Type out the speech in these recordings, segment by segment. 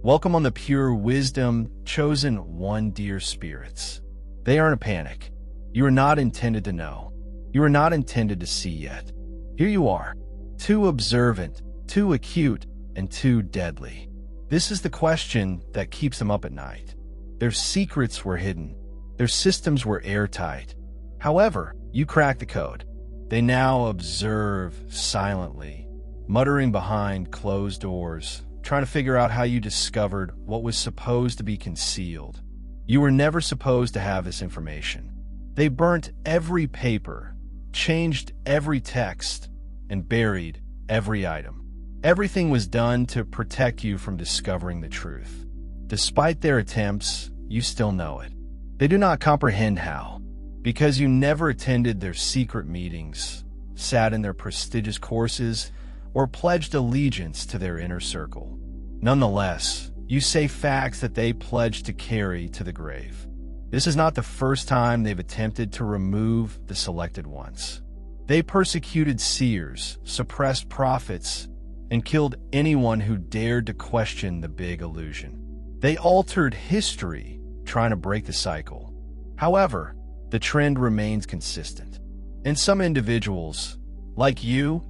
Welcome on the pure wisdom, chosen one, dear spirits. They aren't a panic. You are not intended to know. You are not intended to see yet. Here you are, too observant, too acute, and too deadly. This is the question that keeps them up at night. Their secrets were hidden. Their systems were airtight. However, you cracked the code. They now observe silently, muttering behind closed doors, trying to figure out how you discovered what was supposed to be concealed. You were never supposed to have this information. They burnt every paper, changed every text, and buried every item. Everything was done to protect you from discovering the truth. Despite their attempts, you still know it. They do not comprehend how, because you never attended their secret meetings, sat in their prestigious courses, or pledged allegiance to their inner circle. Nonetheless, you say facts that they pledged to carry to the grave. This is not the first time they've attempted to remove the selected ones. They persecuted seers, suppressed prophets, and killed anyone who dared to question the big illusion. They altered history, trying to break the cycle. However, the trend remains consistent. And some individuals, like you,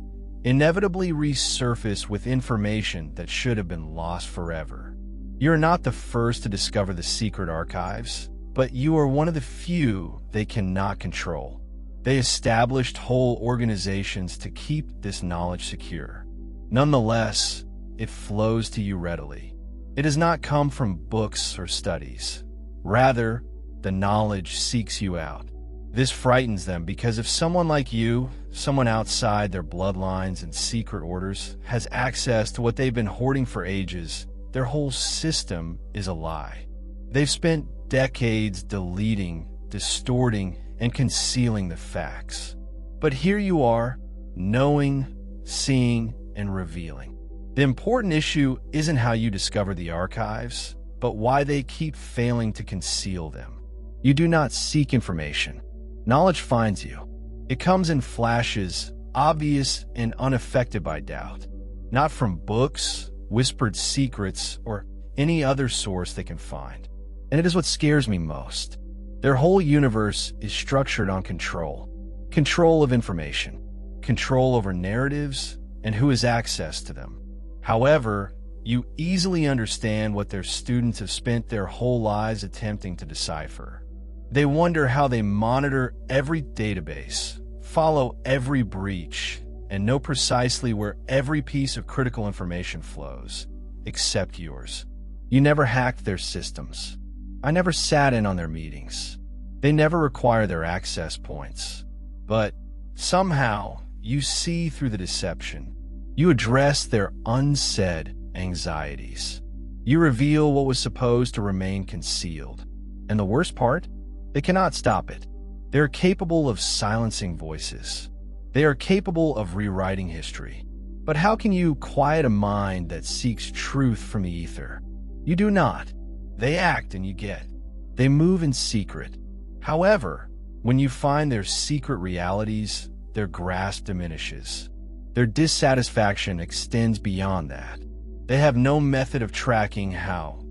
inevitably resurface with information that should have been lost forever. You're not the first to discover the secret archives, but you are one of the few they cannot control. They established whole organizations to keep this knowledge secure. Nonetheless, it flows to you readily. It does not come from books or studies. Rather, the knowledge seeks you out. This frightens them because if someone like you, someone outside their bloodlines and secret orders, has access to what they've been hoarding for ages, their whole system is a lie. They've spent decades deleting, distorting, and concealing the facts. But here you are, knowing, seeing, and revealing. The important issue isn't how you discover the archives, but why they keep failing to conceal them. You do not seek information. Knowledge finds you. It comes in flashes, obvious and unaffected by doubt. Not from books, whispered secrets, or any other source they can find. And it is what scares me most. Their whole universe is structured on control. Control of information. Control over narratives and who has access to them. However, you easily understand what their students have spent their whole lives attempting to decipher. They wonder how they monitor every database, follow every breach, and know precisely where every piece of critical information flows, except yours. You never hacked their systems. I never sat in on their meetings. They never require their access points. But somehow, you see through the deception. You address their unsaid anxieties. You reveal what was supposed to remain concealed. And the worst part? They cannot stop it. They are capable of silencing voices. They are capable of rewriting history. But how can you quiet a mind that seeks truth from the ether? You do not. They act and you get. They move in secret. However, when you find their secret realities, their grasp diminishes. Their dissatisfaction extends beyond that. They have no method of tracking how,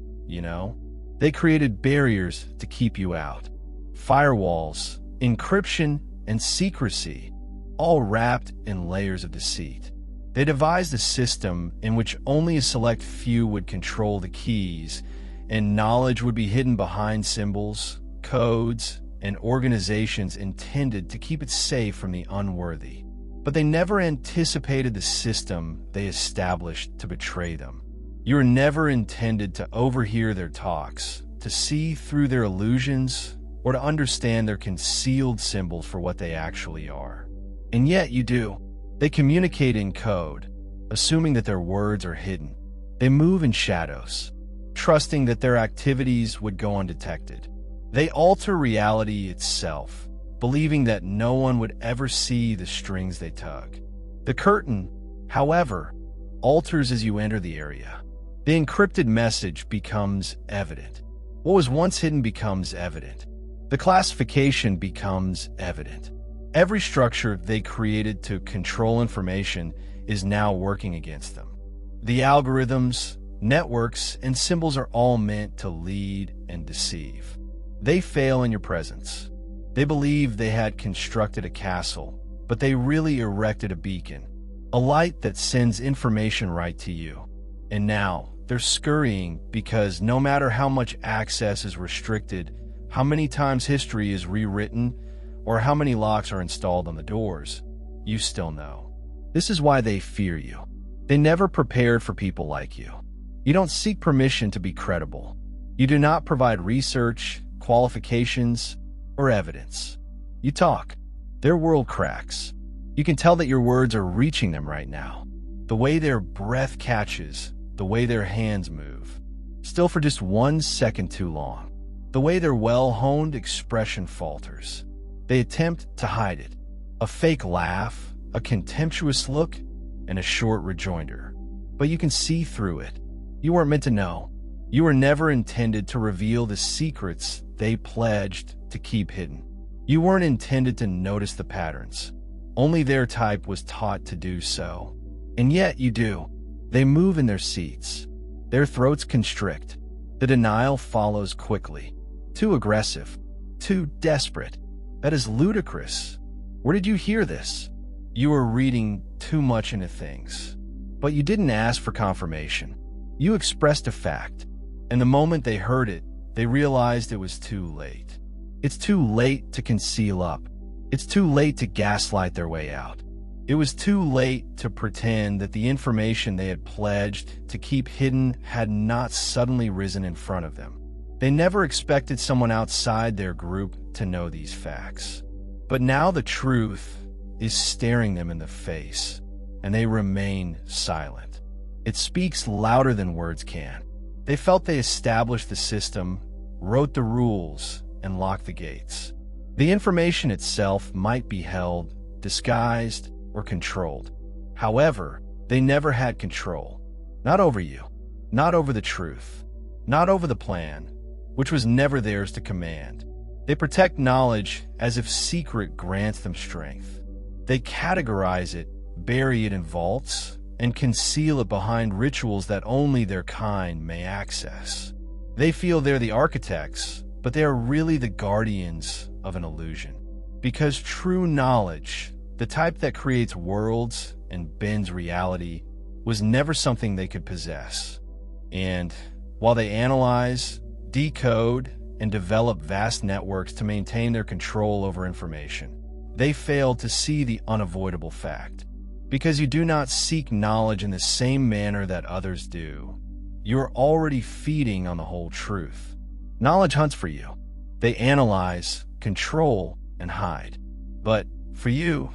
They created barriers to keep you out. Firewalls, encryption, and secrecy, all wrapped in layers of deceit. They devised a system in which only a select few would control the keys, and knowledge would be hidden behind symbols, codes, and organizations intended to keep it safe from the unworthy. But they never anticipated the system they established to betray them. You were never intended to overhear their talks, to see through their illusions, or to understand their concealed symbols for what they actually are. And yet you do. They communicate in code, assuming that their words are hidden. They move in shadows, trusting that their activities would go undetected. They alter reality itself, believing that no one would ever see the strings they tug. The curtain, however, alters as you enter the area. The encrypted message becomes evident. What was once hidden becomes evident. The classification becomes evident. Every structure they created to control information is now working against them. The algorithms, Networks and symbols are all meant to lead and deceive. They fail in your presence. They believe they had constructed a castle, but they really erected a beacon, a light that sends information right to you. And now, they're scurrying because no matter how much access is restricted, how many times history is rewritten, or how many locks are installed on the doors, you still know. This is why they fear you. They never prepared for people like you. You don't seek permission to be credible. You do not provide research, qualifications, or evidence. You talk. Their world cracks. You can tell that your words are reaching them right now. The way their breath catches, the way their hands move, still for just 1 second too long. The way their well-honed expression falters. They attempt to hide it. A fake laugh, a contemptuous look, and a short rejoinder. But you can see through it. You weren't meant to know. You were never intended to reveal the secrets they pledged to keep hidden. You weren't intended to notice the patterns. Only their type was taught to do so. And yet you do. They move in their seats. Their throats constrict. The denial follows quickly. Too aggressive. Too desperate. That is ludicrous. Where did you hear this? You were reading too much into things. But you didn't ask for confirmation. You expressed a fact, and the moment they heard it, they realized it was too late. It's too late to conceal up. It's too late to gaslight their way out. It was too late to pretend that the information they had pledged to keep hidden had not suddenly risen in front of them. They never expected someone outside their group to know these facts. But now the truth is staring them in the face, and they remain silent. It speaks louder than words can. They felt they established the system, wrote the rules, and locked the gates. The information itself might be held, disguised, or controlled. However, they never had control. Not over you, not over the truth, not over the plan, which was never theirs to command. They protect knowledge as if secret grants them strength. They categorize it, bury it in vaults, and conceal it behind rituals that only their kind may access. They feel they're the architects, but they are really the guardians of an illusion. Because true knowledge, the type that creates worlds and bends reality, was never something they could possess. And while they analyze, decode, and develop vast networks to maintain their control over information, they fail to see the unavoidable fact. Because you do not seek knowledge in the same manner that others do, you are already feeding on the whole truth. Knowledge hunts for you. They analyze, control, and hide. But for you,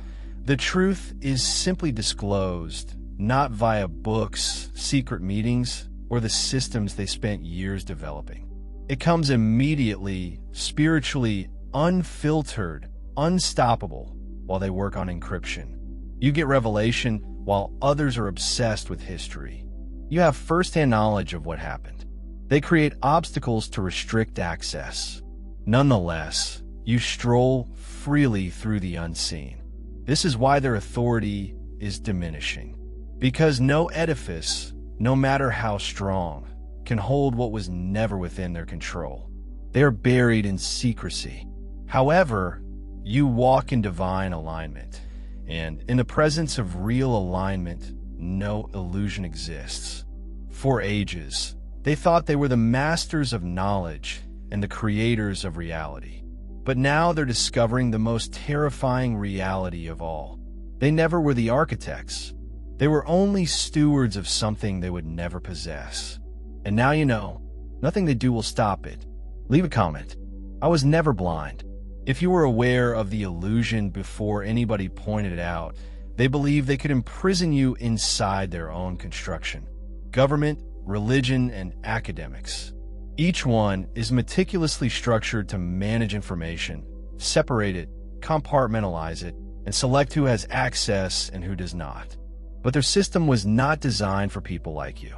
the truth is simply disclosed, not via books, secret meetings, or the systems they spent years developing. It comes immediately, spiritually, unfiltered, unstoppable, while they work on encryption. You get revelation while others are obsessed with history. You have first-hand knowledge of what happened. They create obstacles to restrict access. Nonetheless, you stroll freely through the unseen. This is why their authority is diminishing. Because no edifice, no matter how strong, can hold what was never within their control. They are buried in secrecy. However, you walk in divine alignment. And in the presence of real alignment, no illusion exists. For ages, they thought they were the masters of knowledge and the creators of reality. But now they're discovering the most terrifying reality of all. They never were the architects. They were only stewards of something they would never possess. And now you know, nothing they do will stop it. Leave a comment. I was never blind. If you were aware of the illusion before anybody pointed it out, they believed they could imprison you inside their own construction. Government, religion, and academics. Each one is meticulously structured to manage information, separate it, compartmentalize it, and select who has access and who does not. But their system was not designed for people like you.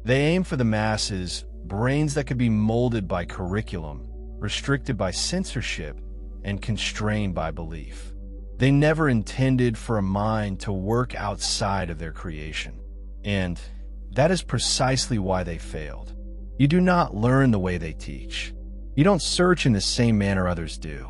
They aim for the masses, brains that could be molded by curriculum, restricted by censorship, and constrained by belief. They never intended for a mind to work outside of their creation. And that is precisely why they failed. You do not learn the way they teach. You don't search in the same manner others do.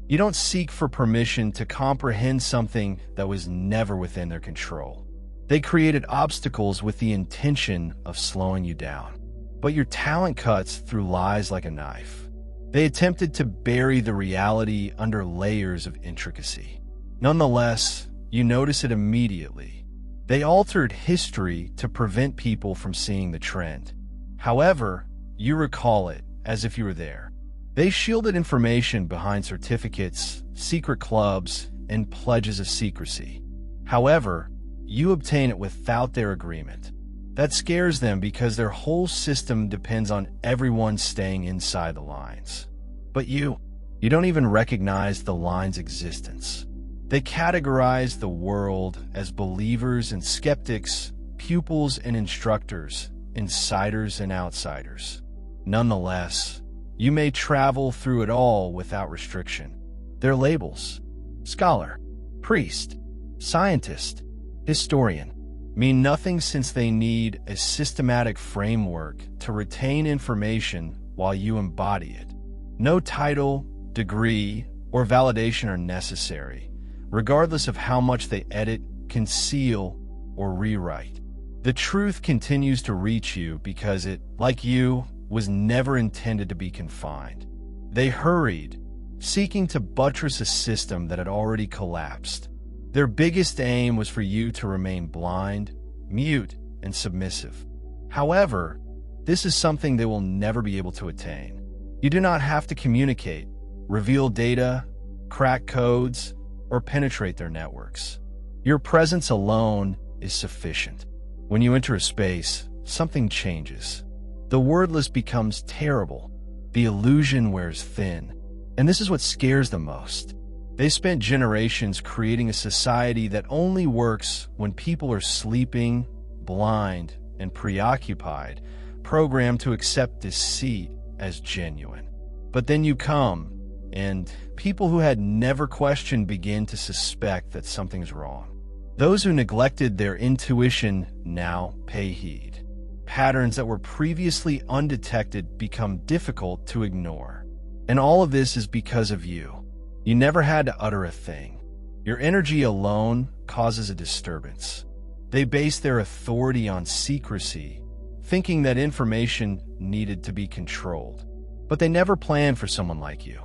You don't seek for permission to comprehend something that was never within their control. They created obstacles with the intention of slowing you down. But your talent cuts through lies like a knife. They attempted to bury the reality under layers of intricacy. Nonetheless, you notice it immediately. They altered history to prevent people from seeing the trend. However, you recall it as if you were there. They shielded information behind certificates, secret clubs, and pledges of secrecy. However, you obtain it without their agreement. That scares them because their whole system depends on everyone staying inside the lines. But you don't even recognize the line's existence. They categorize the world as believers and skeptics, pupils and instructors, insiders and outsiders. Nonetheless, you may travel through it all without restriction. Their labels, scholar, priest, scientist, historian, mean nothing since they need a systematic framework to retain information while you embody it. No title, degree, or validation are necessary, regardless of how much they edit, conceal, or rewrite. The truth continues to reach you because it, like you, was never intended to be confined. They hurried, seeking to buttress a system that had already collapsed. Their biggest aim was for you to remain blind, mute, and submissive. However, this is something they will never be able to attain. You do not have to communicate, reveal data, crack codes, or penetrate their networks. Your presence alone is sufficient. When you enter a space, something changes. The wordless becomes terrible. The illusion wears thin. And this is what scares them most. They spent generations creating a society that only works when people are sleeping, blind, and preoccupied, programmed to accept deceit as genuine. But then you come, and people who had never questioned begin to suspect that something's wrong. Those who neglected their intuition now pay heed. Patterns that were previously undetected become difficult to ignore. And all of this is because of you. You never had to utter a thing. Your energy alone causes a disturbance. They base their authority on secrecy, thinking that information needed to be controlled. But they never planned for someone like you.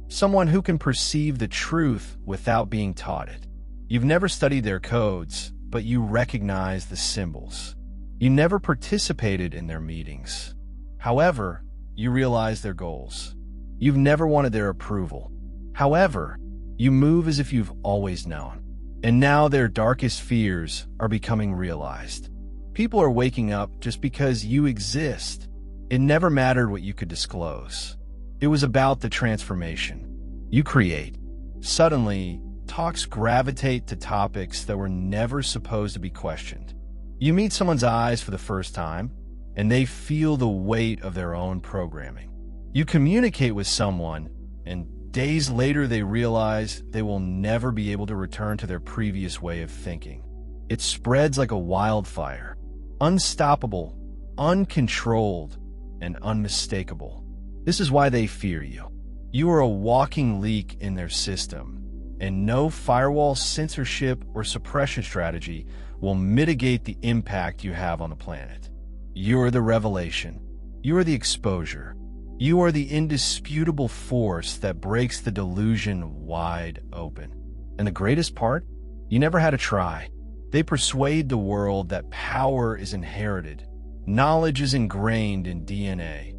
Someone who can perceive the truth without being taught it. You've never studied their codes, but you recognize the symbols. You never participated in their meetings. However, you realize their goals. You've never wanted their approval. However, you move as if you've always known. And now their darkest fears are becoming realized. People are waking up just because you exist. It never mattered what you could disclose. It was about the transformation you create. Suddenly, talks gravitate to topics that were never supposed to be questioned. You meet someone's eyes for the first time, and they feel the weight of their own programming. You communicate with someone, and days later they realize they will never be able to return to their previous way of thinking. It spreads like a wildfire, unstoppable, uncontrolled, and unmistakable. This is why they fear you. You are a walking leak in their system, and no firewall, censorship, or suppression strategy will mitigate the impact you have on the planet. You are the revelation. You are the exposure. You are the indisputable force that breaks the delusion wide open. And the greatest part? You never had to try. They persuade the world that power is inherited, knowledge is ingrained in DNA,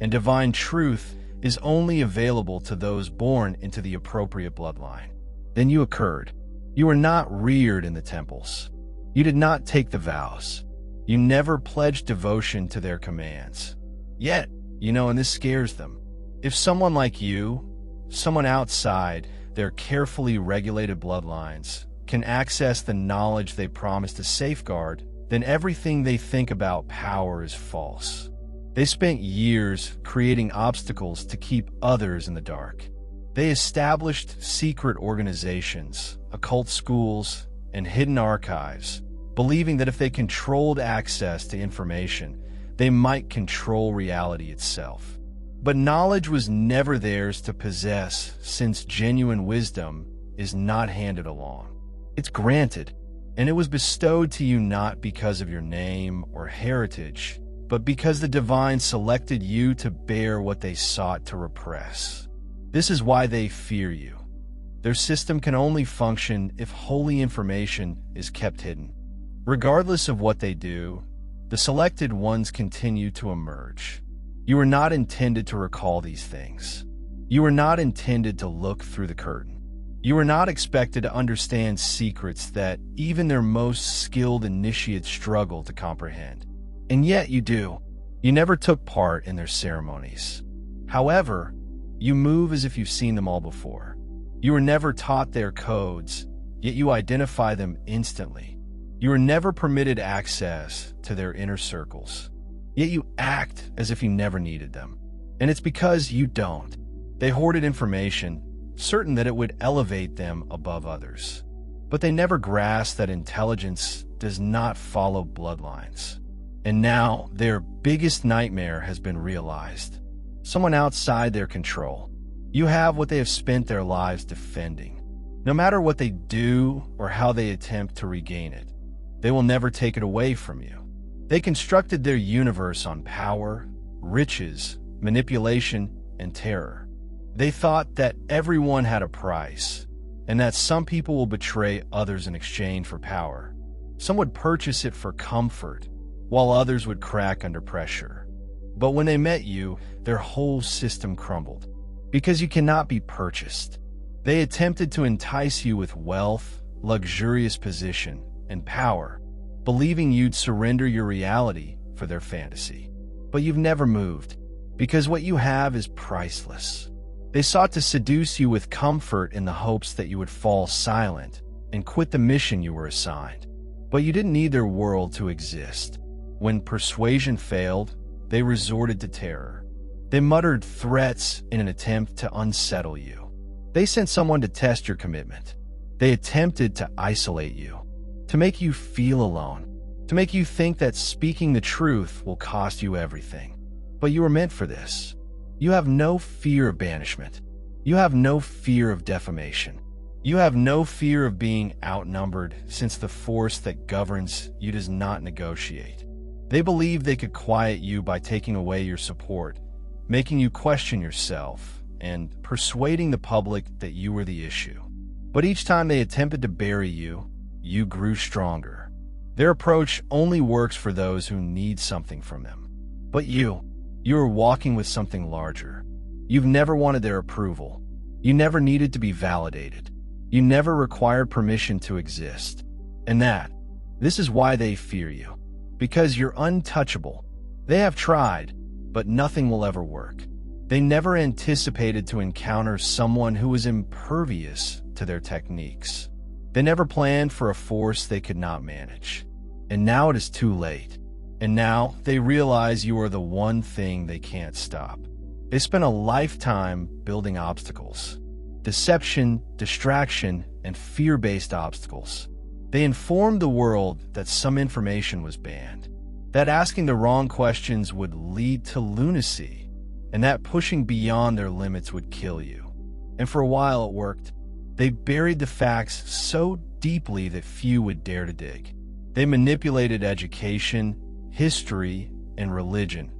and divine truth is only available to those born into the appropriate bloodline. Then you occurred. You were not reared in the temples. You did not take the vows. You never pledged devotion to their commands. Yet, and this scares them. If someone like you, someone outside their carefully regulated bloodlines, can access the knowledge they promised to safeguard, then everything they think about power is false. They spent years creating obstacles to keep others in the dark. They established secret organizations, occult schools, and hidden archives, believing that if they controlled access to information, they might control reality itself. But knowledge was never theirs to possess, since genuine wisdom is not handed along. It's granted, and it was bestowed to you not because of your name or heritage, but because the divine selected you to bear what they sought to repress. This is why they fear you. Their system can only function if holy information is kept hidden. Regardless of what they do, the selected ones continue to emerge. You are not intended to recall these things. You are not intended to look through the curtain. You are not expected to understand secrets that even their most skilled initiates struggle to comprehend. And yet you do. You never took part in their ceremonies. However, you move as if you've seen them all before. You were never taught their codes, yet you identify them instantly. You were never permitted access to their inner circles, yet you act as if you never needed them. And it's because you don't. They hoarded information, certain that it would elevate them above others. But they never grasped that intelligence does not follow bloodlines. And now their biggest nightmare has been realized. Someone outside their control. You have what they have spent their lives defending. No matter what they do or how they attempt to regain it, they will never take it away from you. They constructed their universe on power, riches, manipulation, and terror. They thought that everyone had a price, and that some people will betray others in exchange for power. Some would purchase it for comfort, while others would crack under pressure. But when they met you, their whole system crumbled. Because you cannot be purchased. They attempted to entice you with wealth, luxurious position, and power, believing you'd surrender your reality for their fantasy. But you've never moved, because what you have is priceless. They sought to seduce you with comfort in the hopes that you would fall silent and quit the mission you were assigned. But you didn't need their world to exist. When persuasion failed, they resorted to terror. They muttered threats in an attempt to unsettle you. They sent someone to test your commitment. They attempted to isolate you, to make you feel alone, to make you think that speaking the truth will cost you everything. But you were meant for this. You have no fear of banishment. You have no fear of defamation. You have no fear of being outnumbered, since the force that governs you does not negotiate. They believed they could quiet you by taking away your support, making you question yourself, and persuading the public that you were the issue. But each time they attempted to bury you, you grew stronger. Their approach only works for those who need something from them. But you are walking with something larger. You've never wanted their approval. You never needed to be validated. You never required permission to exist. And this is why they fear you. Because you're untouchable. They have tried, but nothing will ever work. They never anticipated to encounter someone who was impervious to their techniques. They never planned for a force they could not manage. And now it is too late. And now they realize you are the one thing they can't stop. They spent a lifetime building obstacles. Deception, distraction, and fear-based obstacles. They informed the world that some information was banned, that asking the wrong questions would lead to lunacy, and that pushing beyond their limits would kill you. And for a while it worked. They buried the facts so deeply that few would dare to dig. They manipulated education, history, and religion,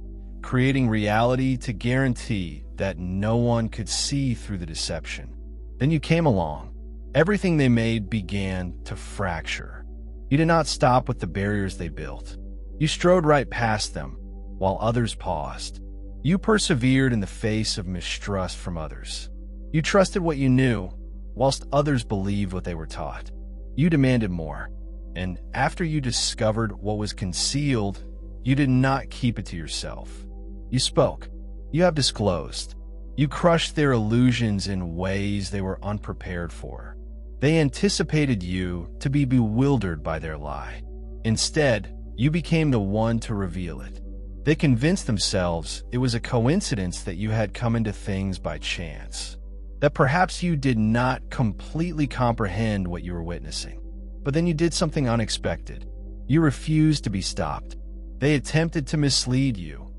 creating reality to guarantee that no one could see through the deception. Then you came along. Everything they made began to fracture. You did not stop with the barriers they built. You strode right past them, while others paused. You persevered in the face of mistrust from others. You trusted what you knew, whilst others believed what they were taught. You demanded more, and after you discovered what was concealed, you did not keep it to yourself. You spoke. You have disclosed. You crushed their illusions in ways they were unprepared for. They anticipated you to be bewildered by their lie. Instead, you became the one to reveal it. They convinced themselves it was a coincidence that you had come into things by chance, that perhaps you did not completely comprehend what you were witnessing. But then you did something unexpected. You refused to be stopped. They attempted to mislead you,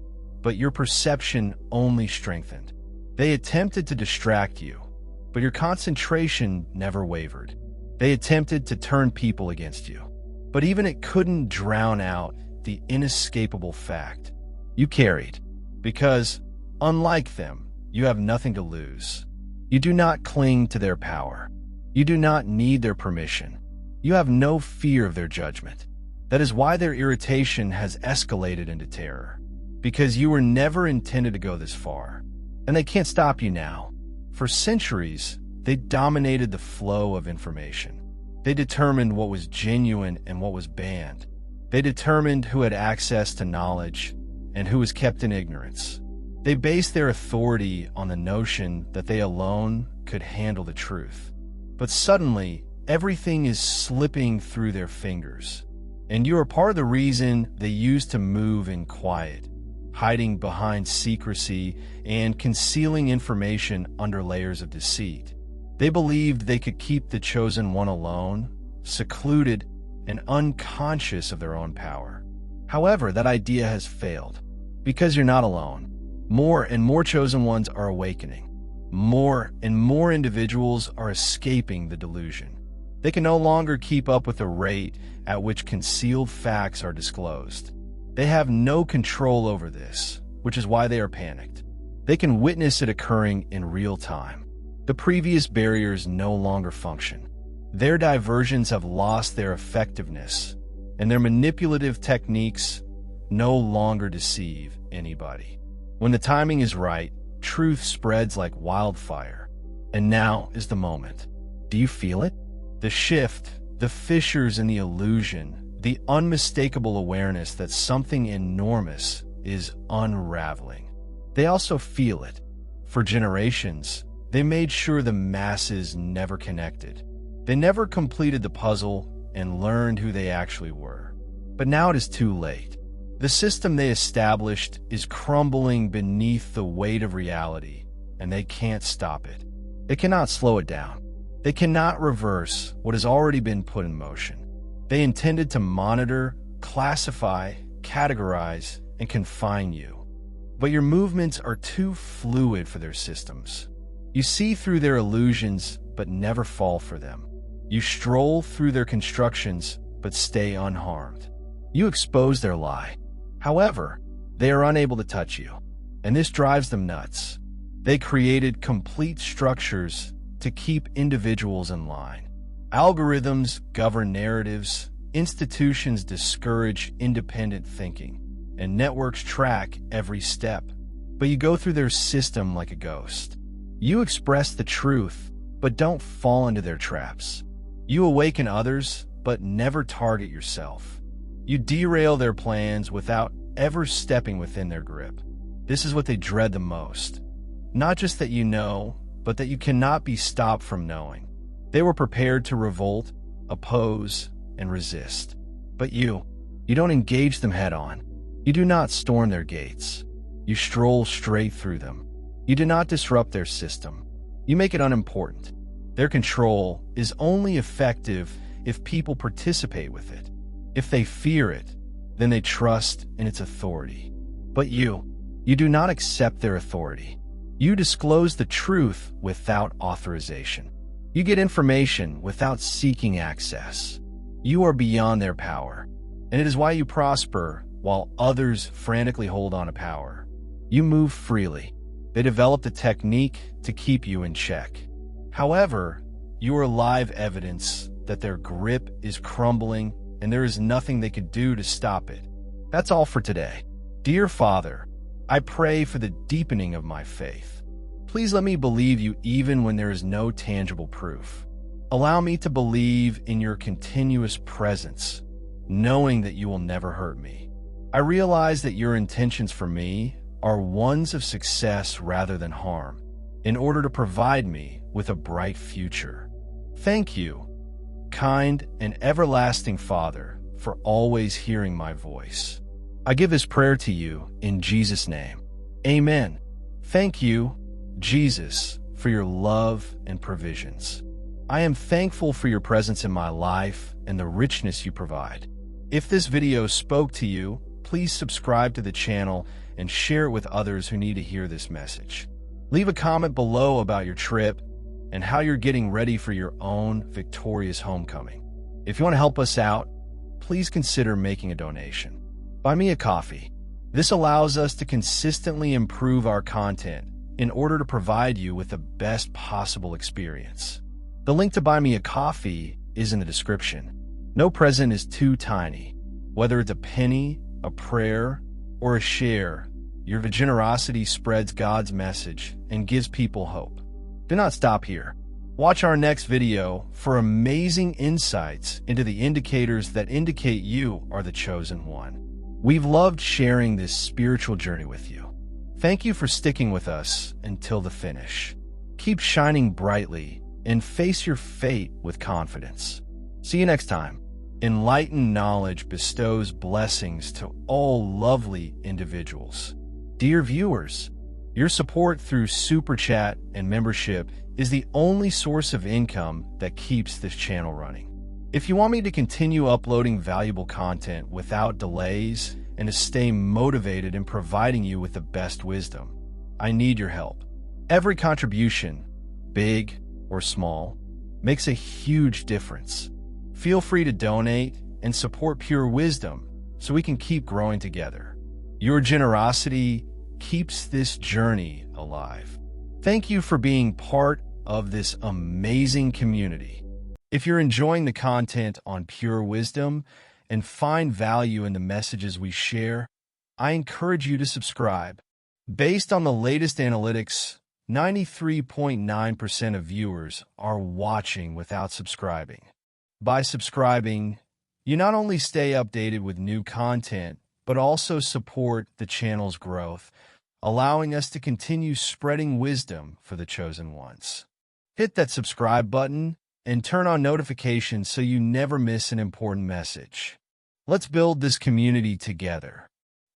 but your perception only strengthened. They attempted to distract you, but your concentration never wavered. They attempted to turn people against you, but even it couldn't drown out the inescapable fact you carried, because, unlike them, you have nothing to lose. You do not cling to their power. You do not need their permission. You have no fear of their judgment. That is why their irritation has escalated into terror, because you were never intended to go this far, and they can't stop you now. For centuries, they dominated the flow of information. They determined what was genuine and what was banned. They determined who had access to knowledge and who was kept in ignorance. They based their authority on the notion that they alone could handle the truth. But suddenly, everything is slipping through their fingers, and you are part of the reason they used to move in quiet, hiding behind secrecy and concealing information under layers of deceit. They believed they could keep the chosen one alone, secluded and unconscious of their own power. However, that idea has failed, because you're not alone. More and more chosen ones are awakening. More and more individuals are escaping the delusion. They can no longer keep up with the rate at which concealed facts are disclosed. They have no control over this, which is why they are panicked. They can witness it occurring in real time. The previous barriers no longer function. Their diversions have lost their effectiveness, and their manipulative techniques no longer deceive anybody. When the timing is right, truth spreads like wildfire. And now is the moment. Do you feel it? The shift, the fissures in the illusion, the unmistakable awareness that something enormous is unraveling. They also feel it. For generations, they made sure the masses never connected. They never completed the puzzle and learned who they actually were. But now it is too late. The system they established is crumbling beneath the weight of reality, and they can't stop it. They cannot slow it down. They cannot reverse what has already been put in motion. They intended to monitor, classify, categorize, and confine you. But your movements are too fluid for their systems. You see through their illusions, but never fall for them. You stroll through their constructions, but stay unharmed. You expose their lie. However, they are unable to touch you, and this drives them nuts. They created complete structures to keep individuals in line. Algorithms govern narratives, institutions discourage independent thinking, and networks track every step. But you go through their system like a ghost. You express the truth, but don't fall into their traps. You awaken others, but never target yourself. You derail their plans without ever stepping within their grip. This is what they dread the most. Not just that you know, but that you cannot be stopped from knowing. They were prepared to revolt, oppose, and resist. But you don't engage them head on. You do not storm their gates. You stroll straight through them. You do not disrupt their system. You make it unimportant. Their control is only effective if people participate with it. If they fear it, then they trust in its authority. But you do not accept their authority. You disclose the truth without authorization. You get information without seeking access. You are beyond their power, and it is why you prosper while others frantically hold on to power. You move freely. They developed a technique to keep you in check. However, you are live evidence that their grip is crumbling and there is nothing they can do to stop it. That's all for today. Dear Father, I pray for the deepening of my faith. Please let me believe you even when there is no tangible proof. Allow me to believe in your continuous presence, knowing that you will never hurt me. I realize that your intentions for me are ones of success rather than harm, in order to provide me with a bright future. Thank you, kind and everlasting Father, for always hearing my voice. I give this prayer to you in Jesus' name. Amen. Thank you, Jesus, for your love and provisions. I am thankful for your presence in my life and the richness you provide. If this video spoke to you, please subscribe to the channel and share it with others who need to hear this message. Leave a comment below about your trip and how you're getting ready for your own victorious homecoming. If you want to help us out, please consider making a donation. Buy me a coffee. This allows us to consistently improve our content in order to provide you with the best possible experience. The link to buy me a coffee is in the description. No present is too tiny. Whether it's a penny, a prayer, or a share, your generosity spreads God's message and gives people hope. Do not stop here. Watch our next video for amazing insights into the indicators that indicate you are the chosen one. We've loved sharing this spiritual journey with you. Thank you for sticking with us until the finish. Keep shining brightly and face your fate with confidence. See you next time. Enlightened knowledge bestows blessings to all lovely individuals. Dear viewers, your support through Super Chat and membership is the only source of income that keeps this channel running. If you want me to continue uploading valuable content without delays and to stay motivated in providing you with the best wisdom, I need your help. Every contribution, big or small, makes a huge difference. Feel free to donate and support Pure Wisdom so we can keep growing together. Your generosity keeps this journey alive. Thank you for being part of this amazing community. If you're enjoying the content on Pure Wisdom and find value in the messages we share, I encourage you to subscribe. Based on the latest analytics, 93.9% of viewers are watching without subscribing. By subscribing, you not only stay updated with new content, but also support the channel's growth, allowing us to continue spreading wisdom for the chosen ones. Hit that subscribe button and turn on notifications so you never miss an important message. Let's build this community together.